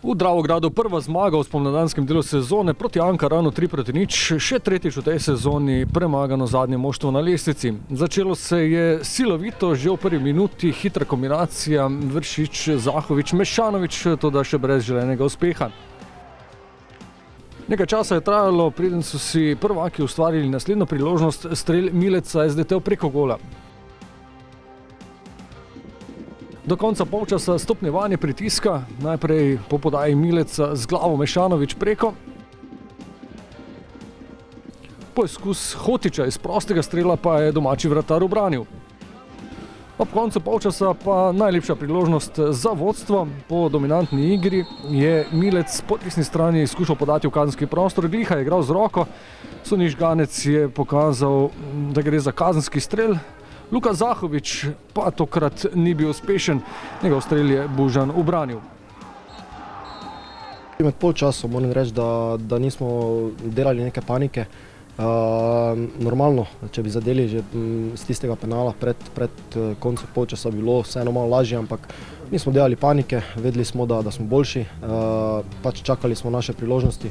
V Dravogradu prva zmaga v spomladanskem delu sezone proti Ankaranu 3:0, še tretjič v tej sezoni premagano zadnje moštvo na lestvici. Začelo se je silovito, že v prvi minuti hitra kombinacija Vršič-Zahovič-Mešanovič, toda še brez želenega uspeha. Nekaj časa je trajalo, preden so si prvaki ustvarili naslednjo priložnost, strel Mileca je zletel preko gola. Do konca polčasa stopnjevanje pritiska, najprej po podaji Mileca z glavo Mešanovič preko. Poizkus Hotiča iz prostega strela pa je domači vratar ubranil. Ob koncu polčasa pa najlepša priložnost za vodstvo. Po dominantni igri je Milec po desni strani skušal podati v kazenski prostor, gliha je igral z roko, Sonji Žganec je pokazal, da gre za kazenski strel. Luka Zahovič pa tokrat ni bil uspešen, njegov strel je Bužan ubranil. Med polčasom moram reči, da nismo delali neke panike. Normalno, če bi zadeli že z tistega penala pred koncem polčasa, bilo vseeno malo lažje, ampak nismo delali panike, vedeli smo, da smo boljši, pač čakali smo naše priložnosti.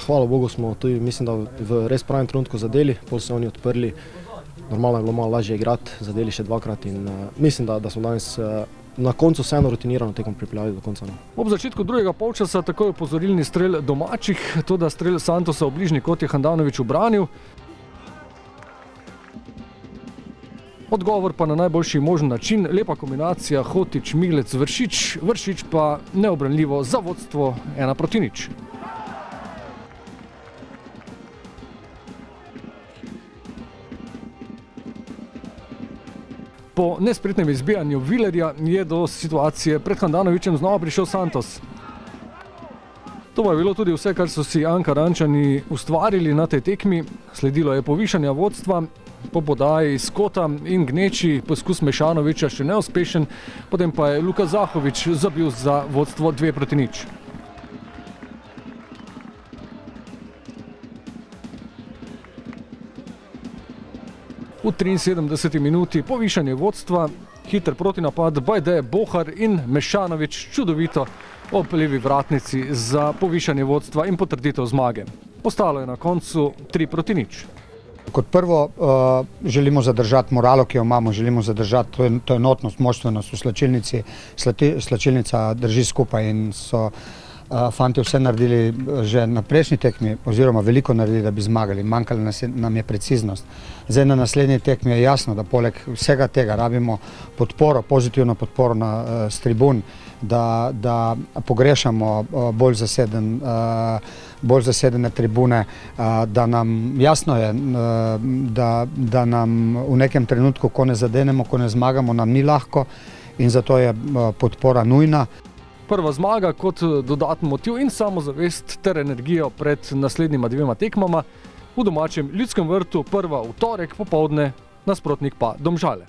Hvala Bogu smo tudi, mislim, da v res pravem trenutku zadeli, pol se oni odprli. Normalno je bilo malo lažje igrati, zadeli še dvakrat in mislim, da smo danes na koncu vseeno rutinirano tekom pripeljali do konca. Ob začetku drugega polčasa takoj opozorilni strel domačih, toda strel Santosa v bližnji kot je Handanovič ubranil. Odgovor pa na najboljši možen način, lepa kombinacija Hotič, Milec, Vršič, Vršič pa neobranljivo za vodstvo 1:0. Po nespretnem izbijanju Vilerja je do situacije pred Handanovičem znova prišel Santos. To pa je bilo tudi vse, kar so si Ankarančani ustvarili na tej tekmi. Sledilo je povišanje vodstva, po podaji Skota in Gneči, poskus Mešanoviča še neuspešen, potem pa je Luka Zahovič zabil za vodstvo 2:0. V 73. minuti povišanje vodstva, hiter protinapad Bajde, Bohar in Mešanovič čudovito ob levi vratnici za povišanje vodstva in potrditev zmage. Ostalo je na koncu 3:0. Kot prvo želimo zadržati moralo, ki jo imamo, želimo zadržati to enotnost, moštvenost v slačilnici. Slačilnica drži skupaj in so fanti vse naredili že na prejšnji tekmi, oziroma veliko naredili, da bi zmagali. Manjkala nam je preciznost. Zdaj na naslednji tekmi je jasno, da poleg vsega tega rabimo podporo, pozitivno podporo s tribun, da pogrešamo bolj zasedene tribune, da nam jasno je, da nam v nekem trenutku, ko ne zadenemo, ko ne zmagamo, nam ni lahko in zato je podpora nujna. Prva zmaga kot dodaten motiv in samozavest ter energijo pred naslednjima dvema tekmama. V domačem Ljudskem vrtu prva v torek popoldne, nasprotnik pa Domžale.